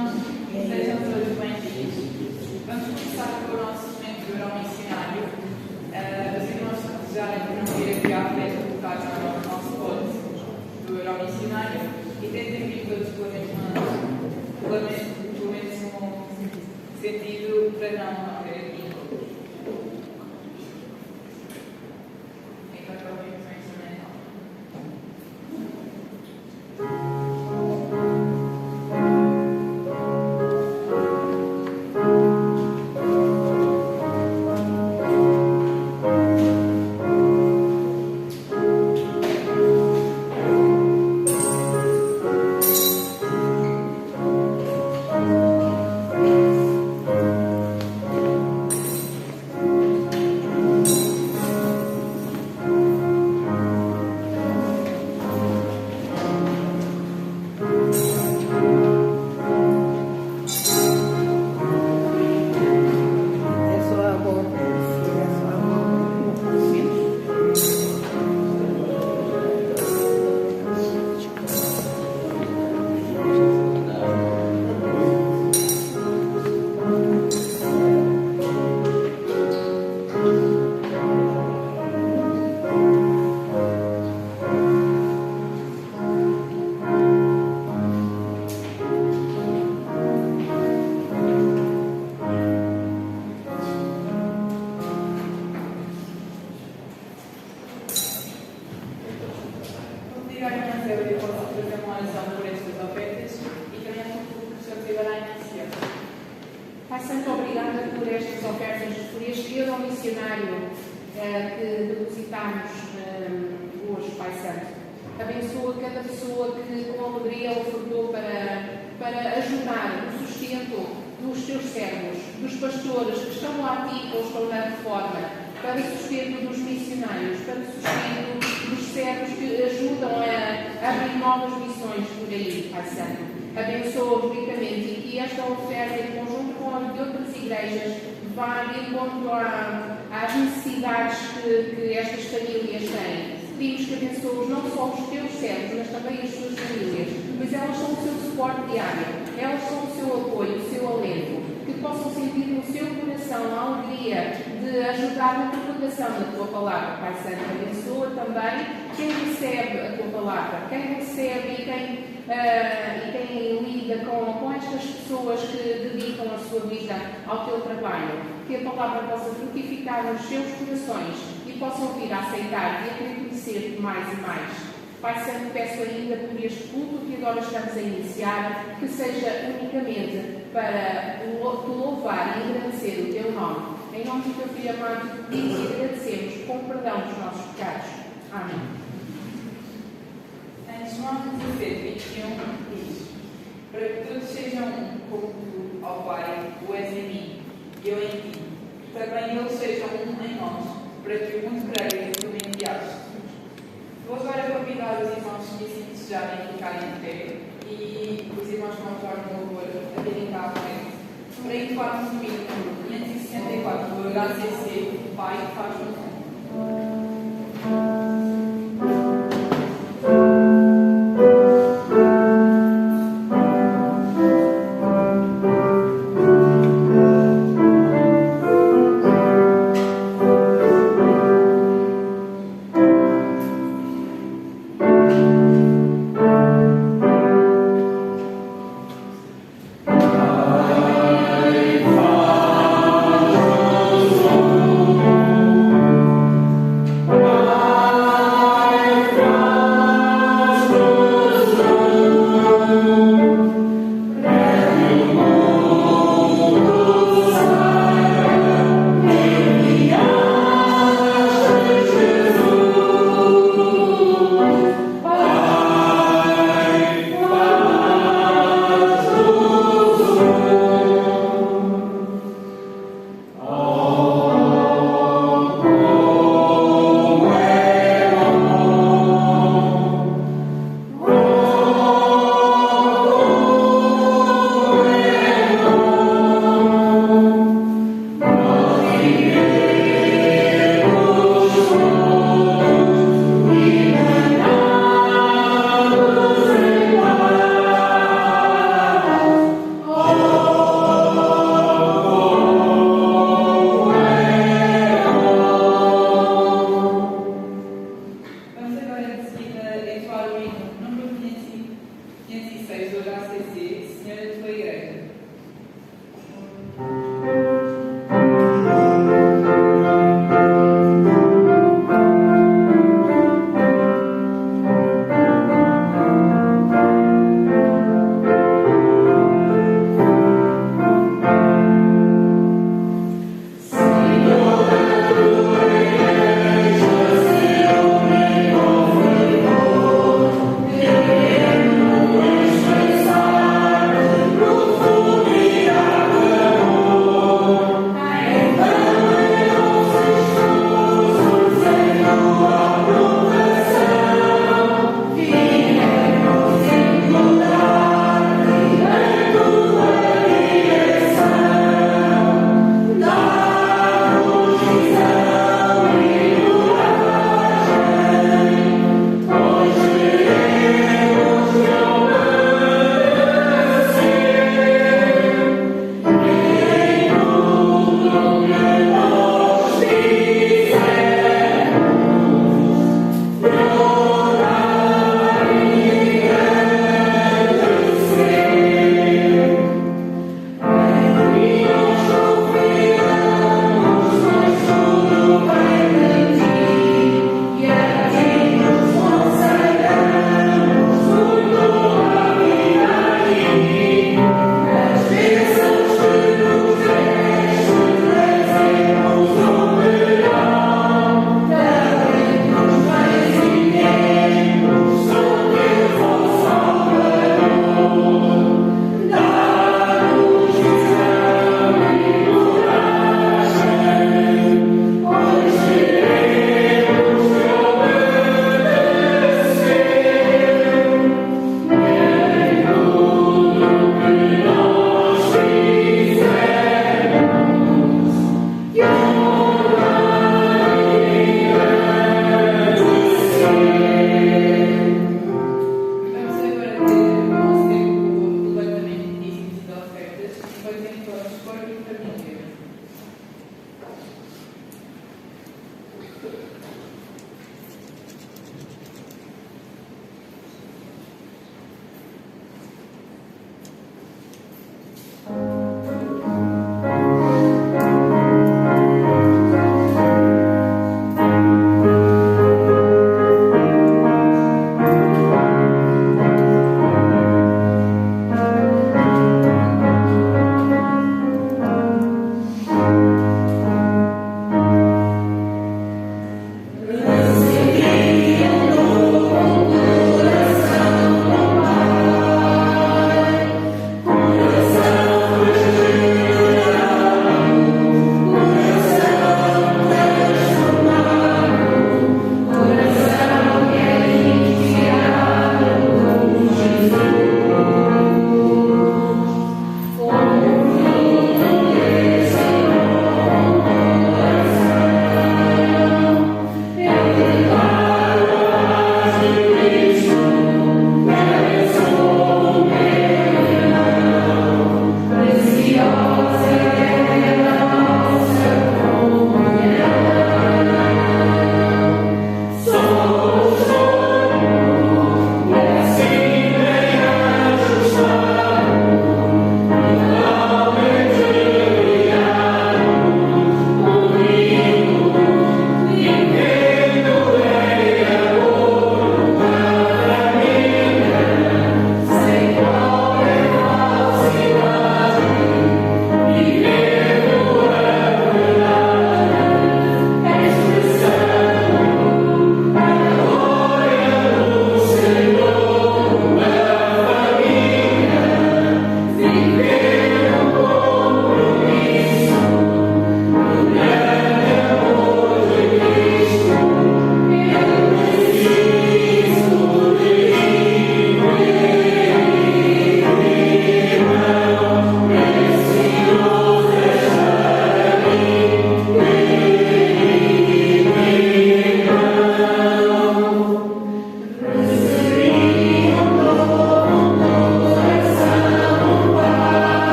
irmãos, sejam todos bem-vindos. Vamos começar com o nosso momento de verão missionário. Os irmãos, se desejarem, poderão vir aqui à frente colocar o nosso ponto do verão missionário e tentem vir todos pelo mesmo sentido para não haver aqui encontros. Enquanto ouvimos o instrumental. Pai Santo, obrigada por estas ofertas, por este euro missionário que depositamos hoje, Pai Santo. Abençoa cada pessoa que com alegria ofertou para ajudar no sustento dos teus servos, dos pastores que estão lá ativos ou estão na reforma, para o sustento dos missionários, para o sustento dos servos que ajudam a abrir novas missões por aí, Pai Santo. Abençoa-os ricamente e que esta oferta, em conjunto com a de outras igrejas, vá de encontro às necessidades que estas famílias têm. Pedimos que abençoes não só os teus servos, mas também as suas famílias, pois elas são o seu suporte diário, elas são o seu apoio, o seu alento, que possam sentir no seu coração a alegria de ajudar na propagação da tua palavra, Pai Santo. Abençoa também quem recebe a tua palavra, quem recebe e quem lida com estas pessoas que dedicam a sua vida ao teu trabalho. Que a palavra possa frutificar nos seus corações e possam vir a aceitar e a querer conhecer-te mais e mais. Pai Santo, peço ainda por este culto que agora estamos a iniciar, que seja unicamente para te louvar e agradecer o teu nome. Em nome do teu Filho amado, pedimos e agradecemos com o perdão dos nossos pecados. Amém. Em João 17, 21 diz: para que todos sejam como tu, ó Pai, tu és em mim, e eu em ti, também eles sejam um em nós, para que o mundo creia que tu me enviaste. Vou agora convidar os irmãos que se desejarem ficarem de pé e os irmãos que não tornam o louvor a virem cá à frente, para entoarmos o hino 564 do HCC, o Pai faz-me um. Faz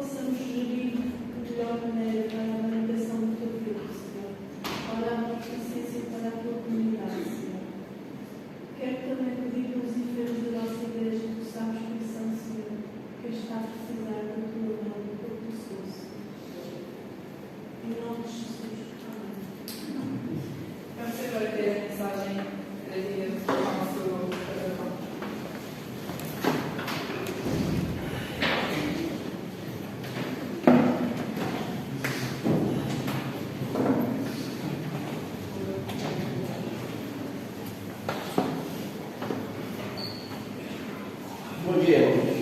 possamos gerir de melhor maneira a alimentação do teu filho, Senhor. Oramos por licença para a tua comunidade, Senhor. Quero também pedir pelos enfermos da nossa igreja, que tu sabes quem são, Senhor, que está a precisar da tua mão, do teu pescoço. Em nome de Jesus. Amém. Vamos agora ter a mensagem trazida ao nosso programa. Bom dia, irmãos.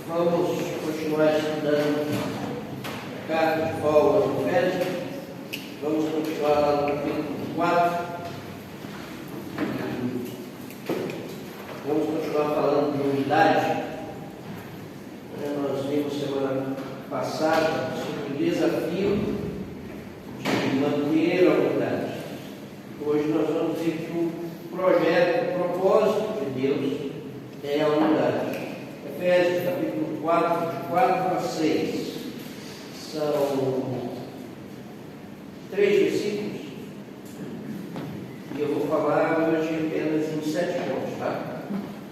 Vamos continuar estudando a carta de Paulo aos Efésios. Vamos continuar lá no capítulo 4. Vamos continuar falando de unidade. Nós vimos semana passada sobre o desafio de manter a unidade. Hoje nós vamos ver que o projeto, o propósito de Deus é a unidade. Efésios capítulo 4, de 4 a 6. São 3 versículos. E eu vou falar hoje apenas em 7 pontos, tá?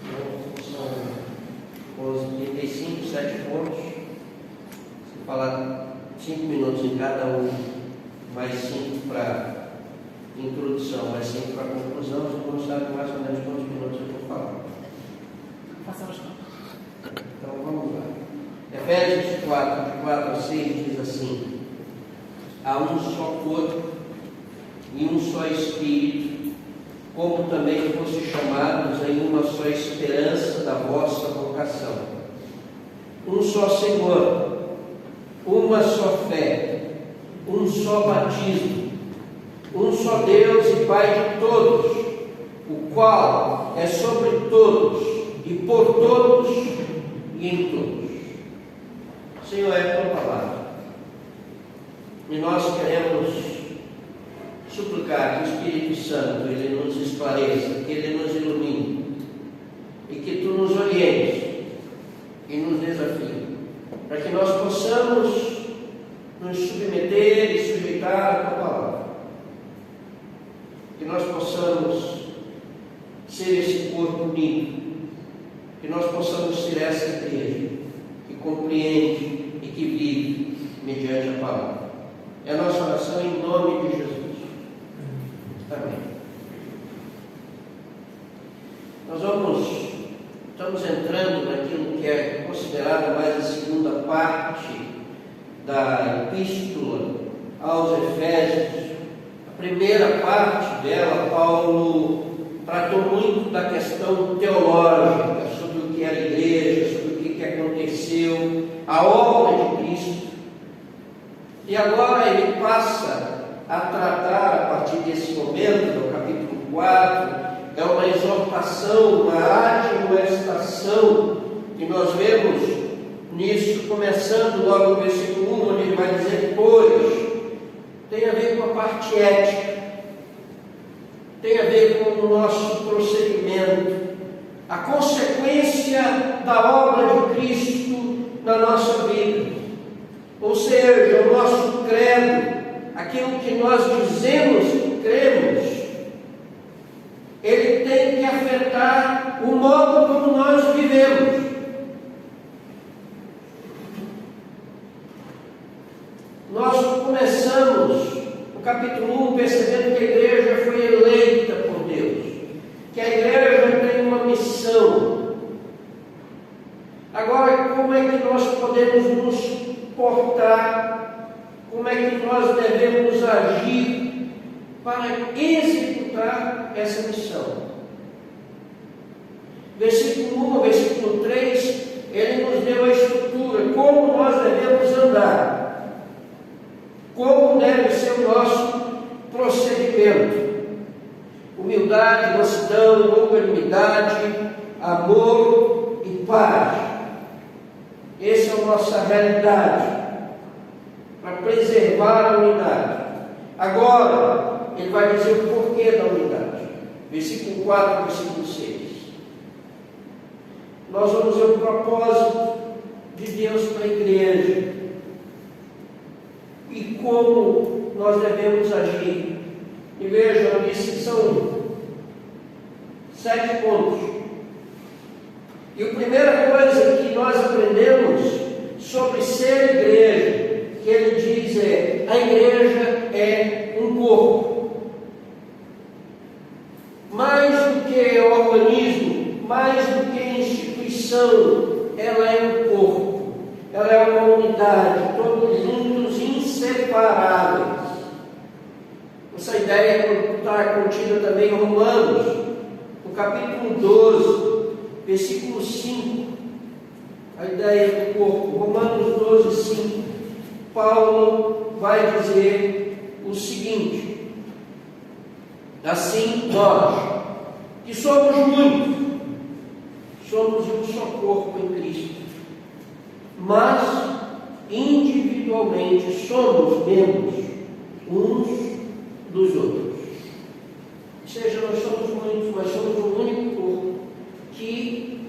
Então, são os 35, 7 pontos. Vou falar 5 minutos em cada um, mais 5 para introdução, mais 5 para conclusão. Você não sabe mais ou menos quantos minutos eu vou falar. Façam as contas. Então vamos lá. Efésios 4, de 4 a 6 diz assim: há um só corpo e um só Espírito, como também foste chamados em uma só esperança da vossa vocação. Um só Senhor, uma só fé, um só batismo, um só Deus e Pai de todos, o qual é sobre todos e por todos e em todos. Senhor, é a tua palavra. E nós queremos suplicar que o Espírito Santo ele nos esclareça, que ele nos ilumine e que tu nos orientes e nos desafie, para que nós possamos nos submeter e sujeitar à tua palavra, que nós possamos ser esse corpo unido, que nós possamos ser essa igreja que compreende e que vive mediante a palavra. É a nossa oração em nome de Jesus. Amém. Nós estamos entrando naquilo que é considerada mais a segunda parte da epístola aos Efésios. A primeira parte dela, Paulo tratou muito da questão teológica, sobre o que é a igreja, sobre o que aconteceu, a obra de Cristo. E agora ele passa a tratar, a partir desse momento, no capítulo 4, é uma exortação, uma admoestação, que nós vemos nisso, começando logo no versículo 1, onde ele vai dizer: pois, tem a ver com a parte ética, tem a ver com o nosso procedimento, a consequência da obra de Cristo na nossa vida. Ou seja, o nosso credo, aquilo que nós dizemos que cremos, ele tem que afetar o modo como nós vivemos. Nós começamos o capítulo 1 percebendo que a igreja foi eleita por Deus, que a igreja tem uma missão. Agora, como é que nós podemos nos portar, como é que nós devemos agir para executar essa missão? Versículo 1, versículo 3, ele nos deu a estrutura, como nós devemos andar, como deve ser o nosso procedimento: humildade, mansidão, longanimidade, amor e paz. Essa é a nossa realidade, para preservar a unidade. Agora, ele vai dizer o porquê da unidade. Versículo 4, versículo 6. nós vamos ver o propósito de Deus para a igreja e como nós devemos agir. E veja, eu disse que são 7 pontos. E a primeira coisa que nós aprendemos sobre ser igreja, que ele diz a igreja é um corpo. Mais do que organismo, mais do que instituição, ela é um corpo. Ela é uma unidade, todos juntos, inseparáveis. Essa ideia está contida também em Romanos, no capítulo 12, versículo 5. A ideia do corpo, Romanos 12, 5. Paulo vai dizer o seguinte: assim nós, que somos muitos, somos um só corpo em Cristo, mas individualmente somos membros uns dos outros. Ou seja, nós somos muitos, mas somos um único corpo, que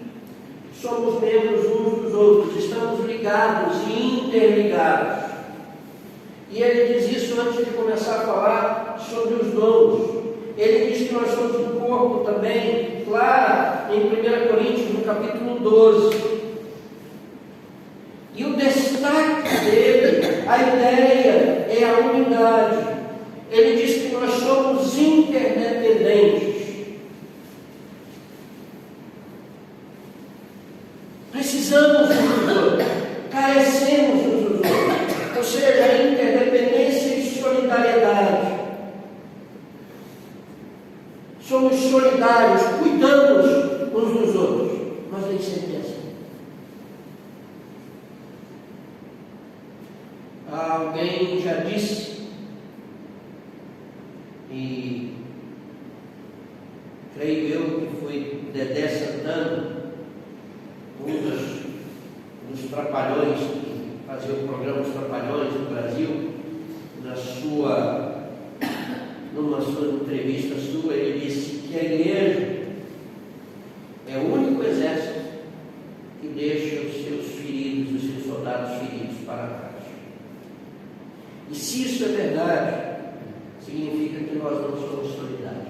somos membros uns dos outros, estamos ligados e interligados. E ele diz isso antes de começar a falar sobre os dons. Ele diz que nós somos um corpo também, lá em 1 Coríntios, no capítulo 12. E o destaque dele, a ideia é a unidade. Ele diz que nós somos interdependentes. Precisamos uns dos outros, carecemos uns dos outros. Ou seja, interdependência e solidariedade. Somos solidários, cuidamos uns dos outros. Mas nem sempre é assim. Alguém já disse, e creio eu que foi Dedé Santana, um dos trapalhões que fazia o programa Os Trapalhões no Brasil, numa sua entrevista sua, ele disse que a igreja é o único exército que deixa os seus feridos, os seus soldados feridos para trás. E se isso é verdade, significa que nós não somos solidários.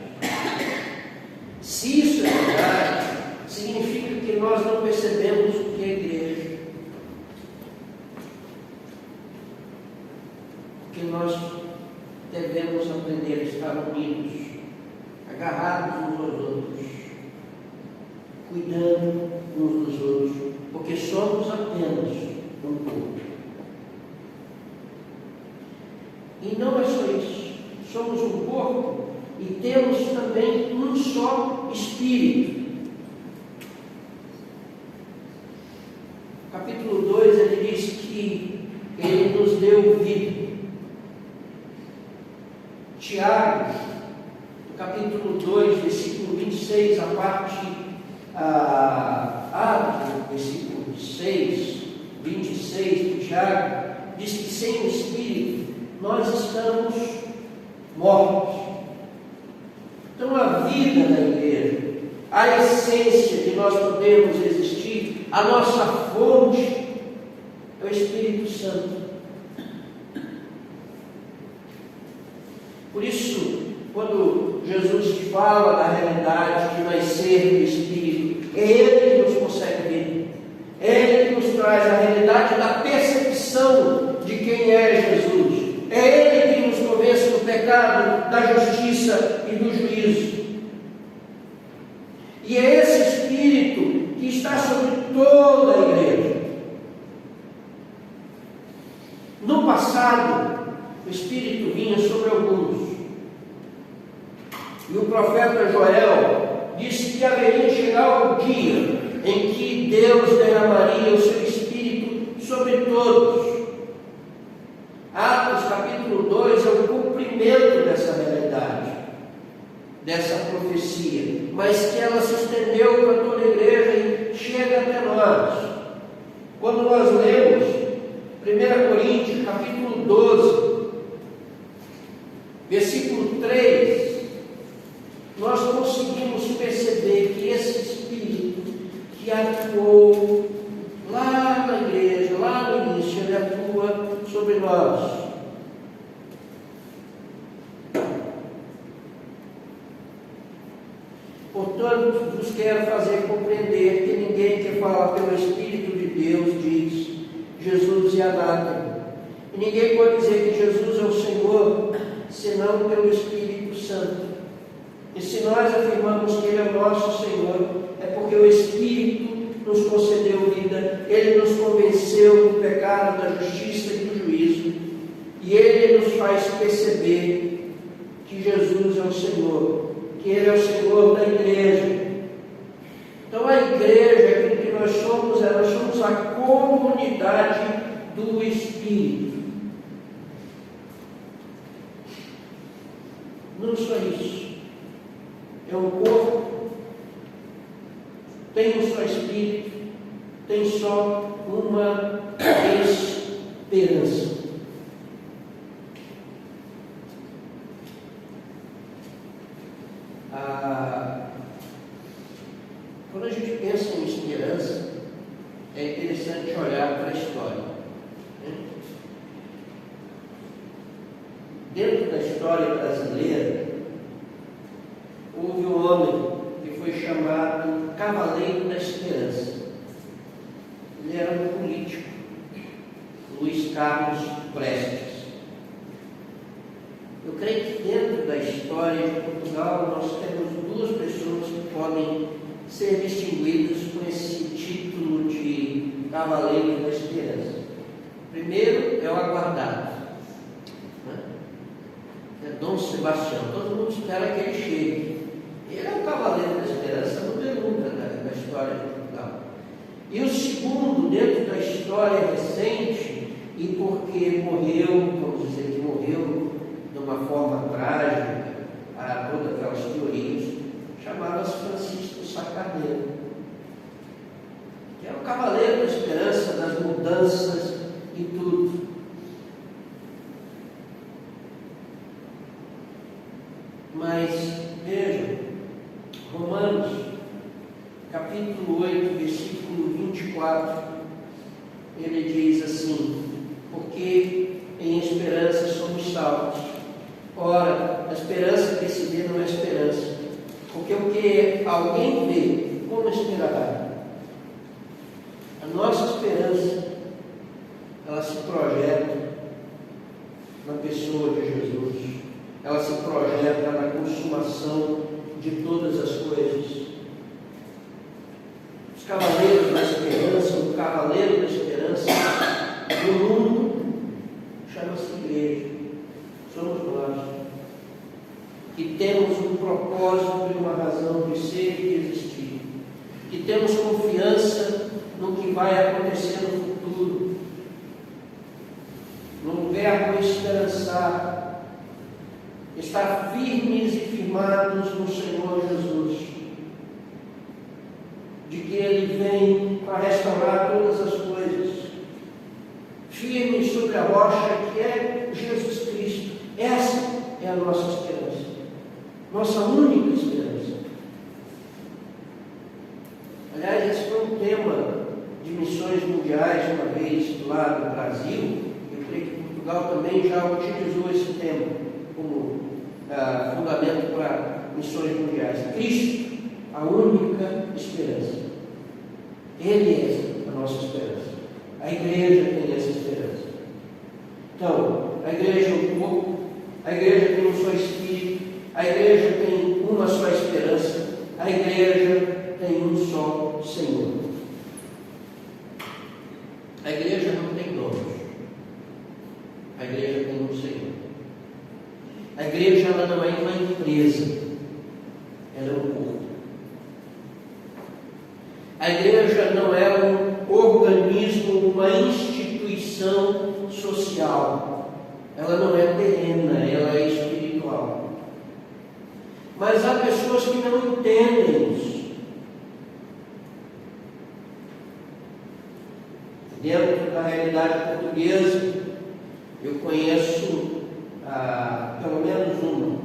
Se isso é verdade, significa que nós não percebemos o que é igreja. Porque nós devemos aprender a estar unidos, agarrados uns aos outros, cuidando uns dos outros, porque somos apenas um corpo. E não é só isso, somos um corpo e temos também um só espírito. Capítulo 2, ele diz que ele nos deu vida. Tiago, no capítulo 2, versículo 26, a parte do versículo 6, 26 de Tiago, diz que sem o Espírito nós estamos mortos. Então a vida da igreja, a essência de nós podermos existir, a nossa fonte é o Espírito Santo. Por isso, quando Jesus fala da realidade de nascer do Espírito, é Ele que nos consegue ver. É Ele que nos traz a realidade da percepção de quem é Jesus. É Ele que nos convence do pecado, da justiça e do juízo. E é esse Espírito que está sobre toda a igreja. No passado, o Espírito vinha sobre alguns. E o profeta Joel disse que haveria de chegar o dia em que Deus derramaria o seu Espírito sobre todos. Atos capítulo 2 é o cumprimento dessa realidade, dessa profecia, mas que ela se estendeu para toda a igreja e chega até nós. Quando nós lemos 1 Coríntios capítulo 12, versículo 3, nós conseguimos perceber que esse Espírito que atuou nos quer fazer compreender que ninguém que fala pelo Espírito de Deus diz Jesus é anátema. E ninguém pode dizer que Jesus é o Senhor, senão pelo Espírito Santo. E se nós afirmamos que Ele é o nosso Senhor, é porque o Espírito nos concedeu vida, Ele nos convenceu do pecado, da justiça e do juízo, e Ele nos faz perceber que Jesus é o Senhor, que Ele é o Senhor da igreja. Então a igreja, aquilo que nós somos a comunidade do Espírito. Não só isso. É um corpo, tem um só Espírito, tem só uma esperança. Quando a gente pensa em esperança, é interessante olhar para a história. Dentro da história brasileira, houve um homem que foi chamado Cavaleiro da Esperança. Ele era um político, Luiz Carlos Prestes. Eu creio que dentro da história de Portugal nós temos duas pessoas que podem ser distinguidas com esse título de Cavaleiro da Esperança. Primeiro é o aguardado, é Dom Sebastião. Todo mundo espera que ele chegue. Ele é o Cavaleiro da Esperança número 1 da história de Portugal. E o segundo, dentro da história recente, e porque morreu, vamos dizer que morreu de uma forma trágica, a todas aquelas teorias, chamava-se Francisco Sá Carneiro, que é o Cavaleiro da Esperança, das mudanças e tudo. Mas, vejam, Romanos, capítulo 8, versículo 24, ele diz assim: porque em esperança somos salvos. Ora, a esperança que se vê não é esperança, porque o que alguém vê, como esperará? A nossa esperança, ela se projeta na pessoa de Jesus, ela se projeta na consumação de todas as coisas. Os cavaleiros da esperança, o cavaleiro da esperança do mundo chama-se igreja. Somos nós, que temos um propósito e uma razão de ser e de existir, que temos confiança no que vai acontecer no futuro, no verbo esperançar, estar firmes e firmados no Senhor Jesus, de que Ele vem para restaurar todas as coisas, firmes sobre a rocha que é Jesus Cristo. Essa é a nossa esperança, nossa única esperança. Aliás, esse foi um tema de missões mundiais uma vez lá no Brasil. Eu creio que Portugal também já utilizou esse tema como fundamento para missões mundiais. Cristo, a única esperança. Ele é a nossa esperança. A igreja tem essa esperança. Então, a igreja é um corpo, a igreja tem um só Espírito, a igreja tem uma só esperança, a igreja tem um só Senhor. A igreja não tem donos, a igreja tem um Senhor. A igreja ela não é uma empresa, ela é um corpo. A igreja não é um organismo, uma instituição social. Ela não é terrena, ela é espiritual. Mas há pessoas que não entendem isso. Dentro da realidade portuguesa, eu conheço pelo menos uma,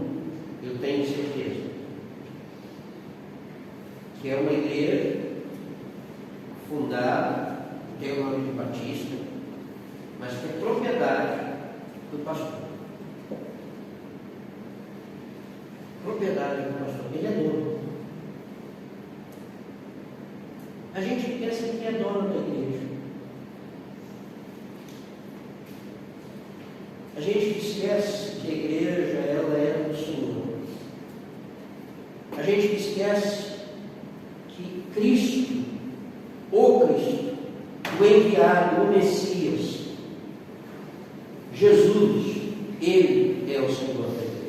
eu tenho certeza, que é uma igreja fundada, tem o nome de Batista, mas que é propriedade do pastor. Propriedade do pastor, ele é dono. A gente pensa que é dono da igreja. A gente esquece que a igreja, ela é do Senhor. A gente esquece que Cristo, o Cristo, o enviado, o Messias, Jesus, Ele é o Senhor da igreja.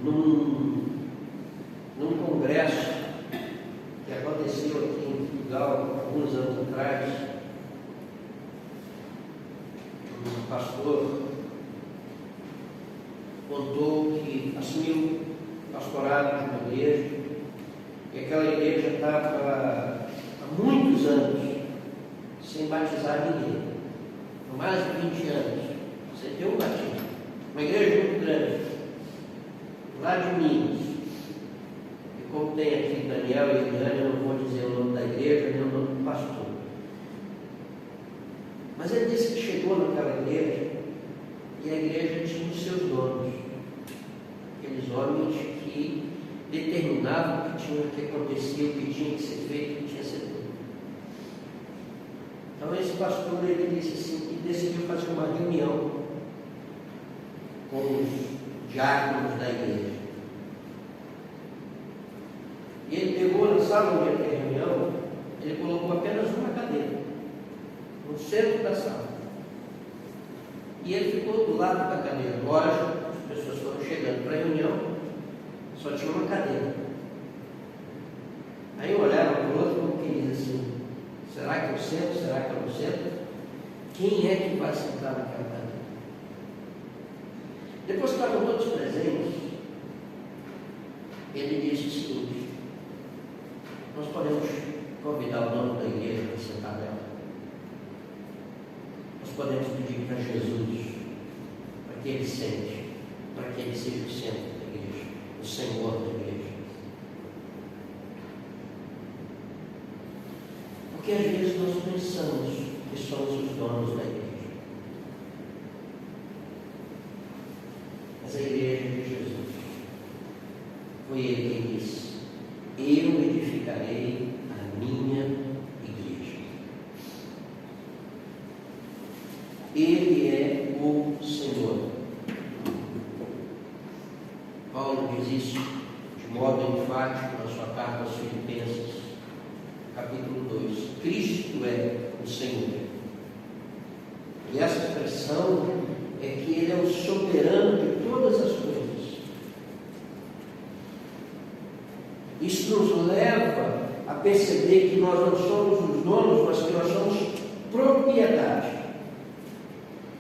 Num congresso que aconteceu aqui em Portugal, alguns anos atrás, um pastor contou que assumiu pastorado de uma igreja, e aquela igreja estava há muitos anos sem batizar ninguém, por mais de 20 anos, sem ter um batismo. Uma igreja muito grande, lá de Minas. E como tem aqui Daniel e Eliane, eu não vou dizer o nome da igreja nem o nome do pastor. Mas ele disse que chegou naquela igreja e a igreja tinha os seus donos, aqueles homens que determinavam o que tinha que acontecer, o que tinha que ser feito, o que tinha que ser feito. Então esse pastor, ele disse assim, que decidiu fazer uma reunião com os diáconos da igreja. E ele pegou na sala onde ia ter reunião, ele colocou apenas uma cadeira no centro da sala. E ele ficou do lado da cadeira. Lógico, as pessoas foram chegando para a reunião, só tinha uma cadeira. Aí eu olhava para o outro como que diz assim, será que eu sento? Será que eu não sento? Quem é que vai sentar naquela cadeira? Depois que estavam todos presentes, ele disse o seguinte: nós podemos convidar o dono da igreja para sentar nela. Nós podemos pedir para Jesus, para que ele sente, para que ele seja o centro da igreja, o Senhor da igreja. Porque às vezes nós pensamos que somos os donos da igreja. Mas a igreja de Jesus, foi ele quem disse: eu edificarei a minha igreja. Ele é o Senhor. Paulo diz isso de modo enfático na sua carta aos Filipenses, capítulo 2. Cristo é o Senhor. E essa expressão é que Ele é o soberano de todas as coisas. Isso nos leva a perceber que nós não somos os donos, mas que nós somos propriedade.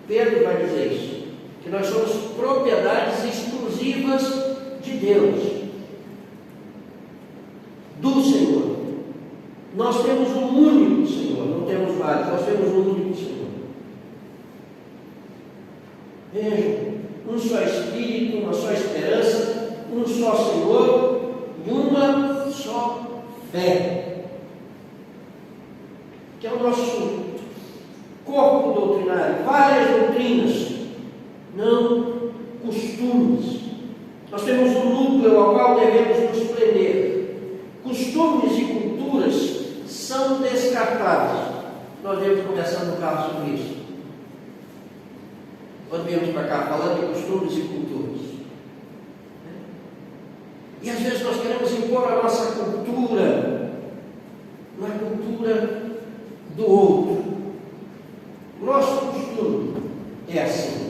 Pedro vai dizer isso, que nós somos propriedades exclusivas de Deus, do Senhor. Nós temos um único Senhor, não temos vários, nós temos um único Senhor. Vejam, um só Espírito, uma só esperança, um só Senhor e uma só fé, que é o nosso corpo doutrinário, várias doutrinas, não costumes. Nós temos um núcleo ao qual devemos nos prender. Costumes e culturas são descartáveis. Nós viemos conversando no carro sobre isso. Quando viemos para cá, falando de costumes e culturas. E às vezes nós queremos impor a nossa cultura na cultura do outro. O nosso costume é assim.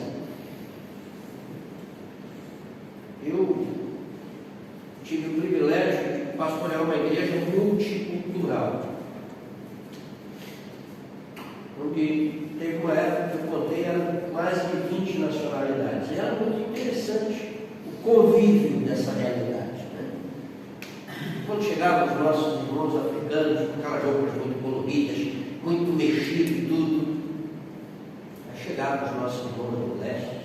Eu tive o privilégio de pastorear uma igreja multicultural, onde teve uma época que eu contei, eram mais de 20 nacionalidades. E era muito interessante o convívio dessa realidade, né? Quando chegavam os nossos irmãos africanos, com aquelas roupas muito coloridas, muito mexido e tudo, aí chegavam os nossos irmãos do leste,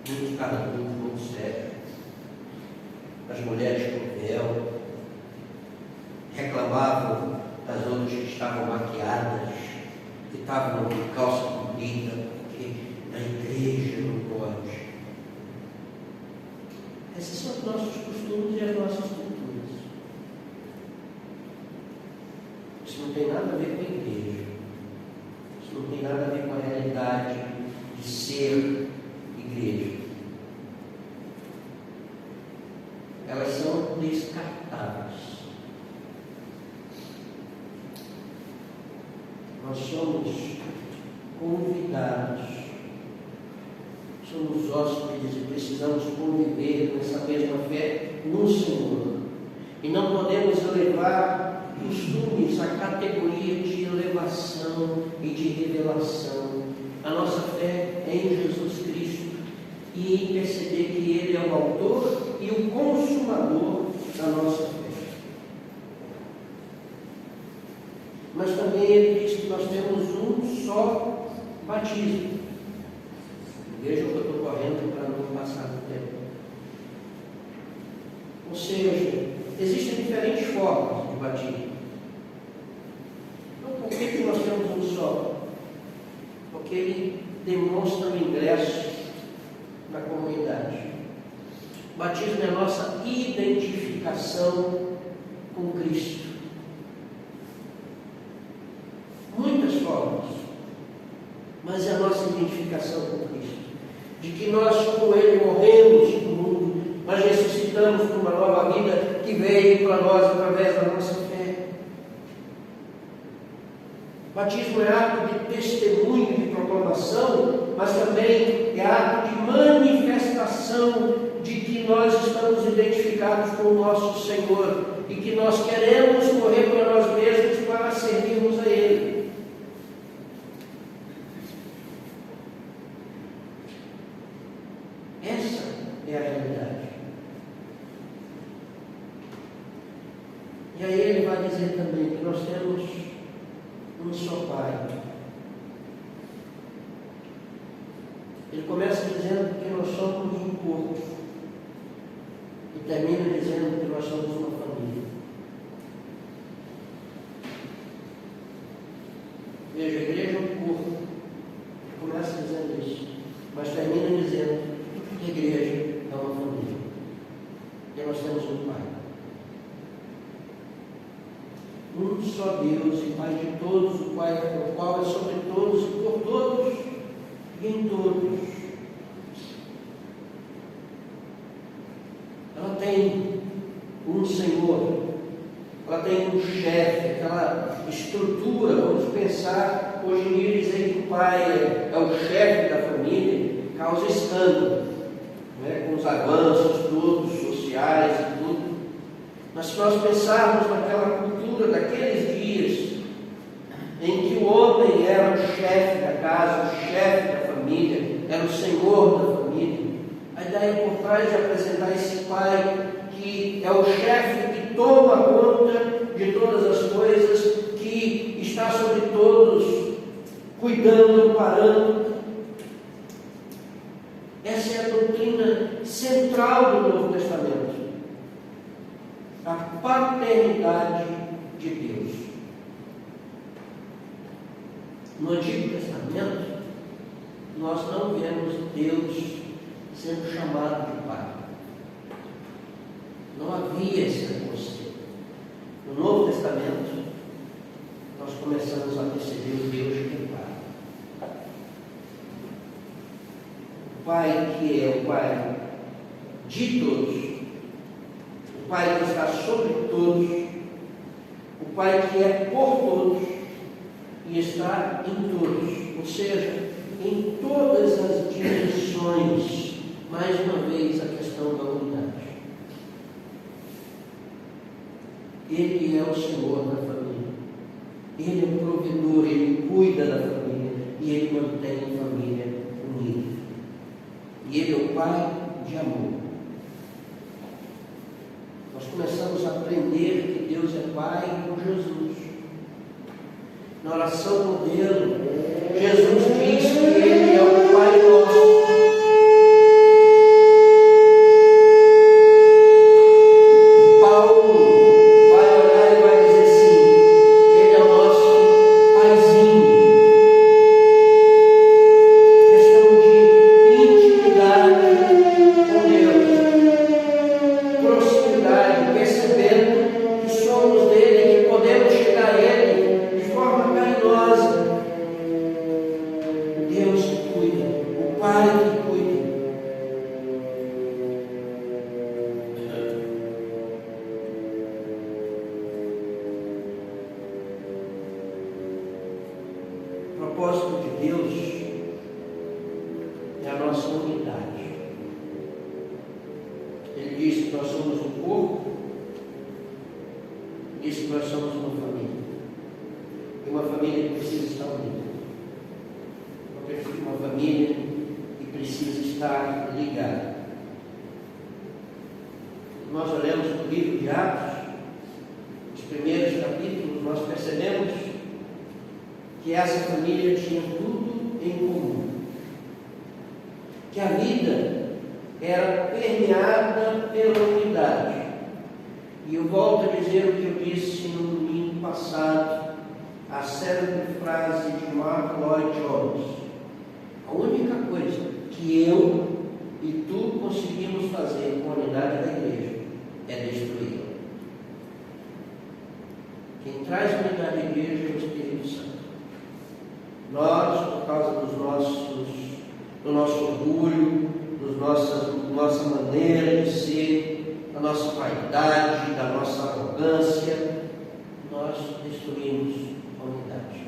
muito carrancudo, muito sério. As mulheres com véu reclamavam das outras que estavam maquiadas, que estavam com calça comprida, porque na igreja não pode. Esses são os nossos costumes e as nossas culturas. Isso não tem nada a ver com a igreja. Isso não tem nada a ver com a realidade de ser igreja. Elas são descartáveis. Nós somos convidados, somos hóspedes e precisamos conviver nessa mesma fé no Senhor. E não podemos elevar costumes à categoria de elevação e de revelação. A nossa fé é em Jesus Cristo e em perceber que Ele é o autor e o consumador da nossa fé. Mas também Ele diz que nós temos um só batismo. Vejam que eu estou correndo para não passar do tempo. Ou seja, existem diferentes formas de batismo. Então, por que nós temos um só? Porque ele demonstra o ingresso na comunidade. O batismo é a nossa identificação com Cristo. Muitas formas, mas é a nossa identificação com Cristo. De que nós, com Ele, morremos no mundo, mas ressuscitamos para uma nova vida que veio para nós através da nossa fé. O batismo é ato de testemunho, de proclamação, mas também é ato de manifestação de que nós estamos identificados com o nosso Senhor e que nós queremos morrer para nós mesmos para servirmos a Ele. Essa é a realidade. E aí ele vai dizer também que nós temos um só Pai. Ele começa dizendo que nós somos um corpo e termina dizendo que nós somos uma família. Veja, a igreja é um corpo. Ele começa dizendo isso, mas termina dizendo que a igreja é uma família. E nós temos um Pai. Um só Deus e Pai de todos, o qual é sobre todos e por todos e em todos. Ela tem um Senhor, ela tem um chefe, aquela estrutura. Vamos pensar, hoje em dia dizer que o pai é o chefe da família, causa escândalo, né? Com os avanços todos, sociais e tudo. Mas se nós pensarmos naquela cultura daqueles dias, em que o homem era o chefe da casa, o chefe da família, era o senhor da família, a ideia por trás de apresentar esse pai que é o chefe que toma conta de todas as coisas, que está sobre todos, cuidando, amparando. Essa é a doutrina central do Novo Testamento. A paternidade de Deus. No Antigo Testamento, nós não vemos Deus sendo chamado de Pai. Não havia esse conceito. No Novo Testamento, nós começamos a perceber o Deus que é Pai. O Pai que é o Pai de todos, o Pai que está sobre todos, o Pai que é por todos e está em todos, ou seja, em todas as dimensões. Mais uma vez a questão da unidade. Ele é o Senhor da família, Ele é o provedor, Ele cuida da família e Ele mantém a família unida. E Ele é o Pai de amor. Nós começamos a aprender que Deus é Pai com Jesus. Na oração modelo, Jesus diz que Ele é o Pai nosso. Diz que nós somos uma família. E uma família que precisa estar unida. Uma família que precisa estar ligada. Nós olhamos no livro de Atos, os primeiros capítulos, nós percebemos que essa família tinha tudo em comum. Que a vida era permeada pela unidade. E eu volto a dizer o que eu disse no domingo passado, a célebre frase de Mark Lloyd Jones: a única coisa que eu e tu conseguimos fazer com a unidade da igreja é destruí-la. Quem traz unidade à igreja é o Espírito Santo. Nós, por causa do nosso orgulho, nossa maneira de ser, da nossa vaidade, da nossa arrogância, nós destruímos a unidade.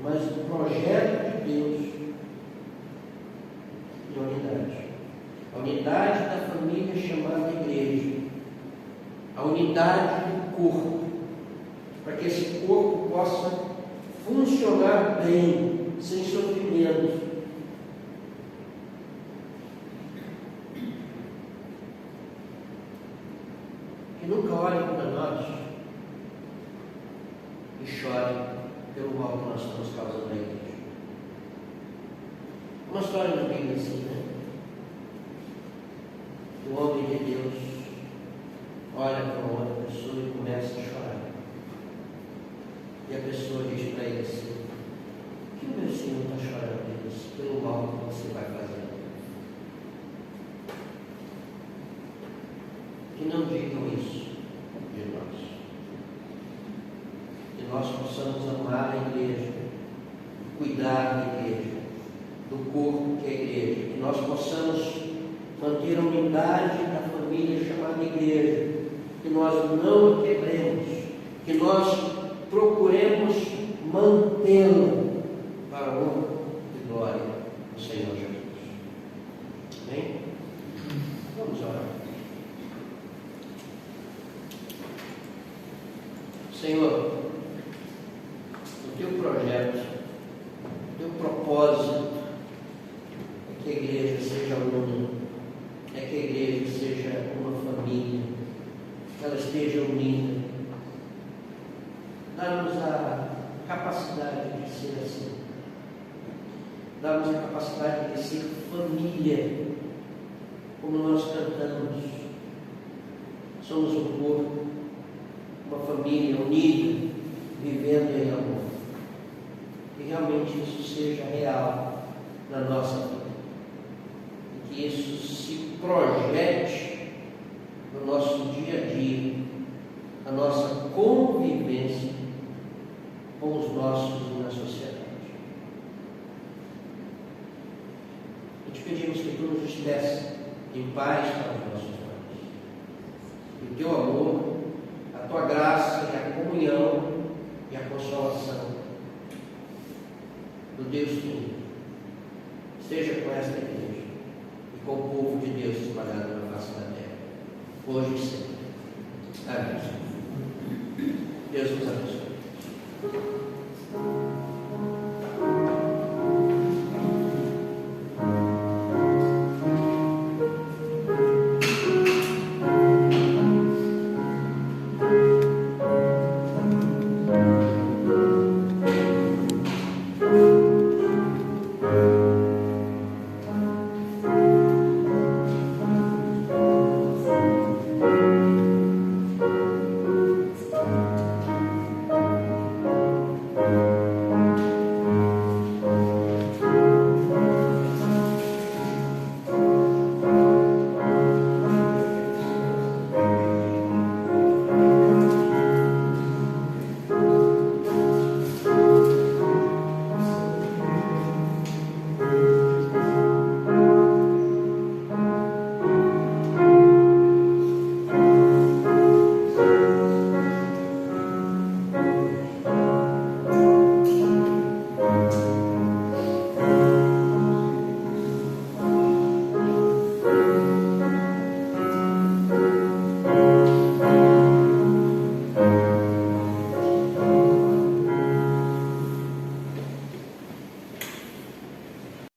Mas o projeto de Deus é a unidade da família chamada igreja, a unidade do corpo, para que esse corpo possa funcionar bem, sem sofrimento. Que nunca olhem para nós e chorem pelo mal que nós estamos causando na igreja. Uma história na Bíblia assim, né? O homem de Deus olha para uma outra pessoa e começa a chorar. E a pessoa diz para ele assim: o que o meu Senhor está chorando? Ele diz: pelo mal que você vai fazer. Que não digam isso de nós. Que nós possamos amar a igreja, cuidar da igreja, do corpo que é a igreja. Que nós possamos manter a unidade da família chamada igreja. Que nós não a quebremos. Que nós procuremos mantê-la para a honra e glória do Senhor Jesus. Amém? Vamos orar. Senhor, o teu projeto, o teu propósito é que a igreja seja una, é que a igreja seja uma família, que ela esteja unida. Dá-nos a capacidade de ser assim. Dá-nos a capacidade de ser família, como nós cantamos. Somos um corpo, uma família unida, vivendo em amor. Que realmente isso seja real na nossa vida. E que isso se projete no nosso dia a dia, na nossa convivência com os nossos e na sociedade. E te pedimos que tu nos despeça em paz para os nossos irmãos. E o teu amor, a tua graça e a comunhão e a consolação do Deus Trino esteja com esta igreja e com o povo de Deus espalhado na face da terra, hoje e sempre. Amém. Deus nos abençoe.